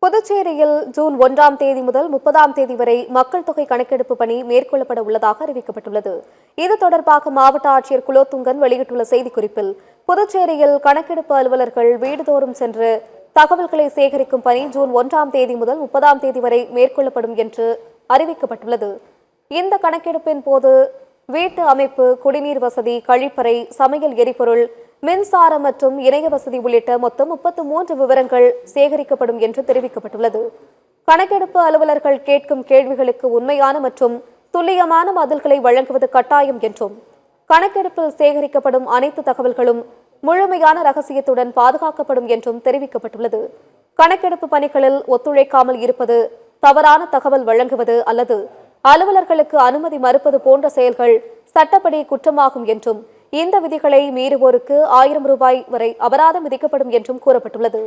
புதுச்சேரியில் ஜூன் 1ஆம் தேதி முதல் 30ஆம் தேதி வரை மக்கள் தொகை கணக்கெடுப்பு பணி மேற்கொள்ளப்பட உள்ளதாக அறிவிக்கப்பட்டுள்ளது. இது தொடர்பாக மாவட்ட ஆட்சியர் குலோத்துங்கன் வெளியிட்டுள்ள செய்திக்குறிப்பில், புதுச்சேரியில் கணக்கெடுப்பு அலுவலர்கள் வீடுதோறும் சென்று தகவல்களை சேகரிக்கும் பணி ஜூன் 1ஆம் தேதி முதல் 30ஆம் தேதி வரை மேற்கொள்ளப்படும் என்று அறிவிக்கப்பட்டுள்ளது. இந்த கணக்கெடுப்பின் போது வீட்டு அமைப்பு, குடிநீர் வசதி, கழிப்பறை, சமையல் எரிபொருள், மின்சாரம் மற்றும் இணைய வசதி உள்ளிட்ட மொத்தம் 33 விவரங்கள் சேகரிக்கப்படும் என்று தெரிவிக்கப்பட்டுள்ளது. கணக்கெடுப்பு அலுவலர்கள் கேட்கும் கேள்விகளுக்கு உண்மையான மற்றும் துல்லியமான பதில்களை வழங்குவது கட்டாயம் என்றும், கணக்கெடுப்பில் சேகரிக்கப்படும் அனைத்து தகவல்களும் முழுமையான ரகசியத்துடன் பாதுகாக்கப்படும் என்றும் தெரிவிக்கப்பட்டுள்ளது. கணக்கெடுப்பு பணிகளில் ஒத்துழைக்காமல் இருப்பது, தவறான தகவல் வழங்குவது அல்லது அலுவலர்களுக்கு அனுமதி மறுப்பது போன்ற செயல்கள் சட்டப்படி குற்றமாகும் என்றும், இந்த விதிகளை மீறுவோருக்கு 1000 ரூபாய் வரை அபராதம் விதிக்கப்படும் என்றும் கூறப்பட்டுள்ளது.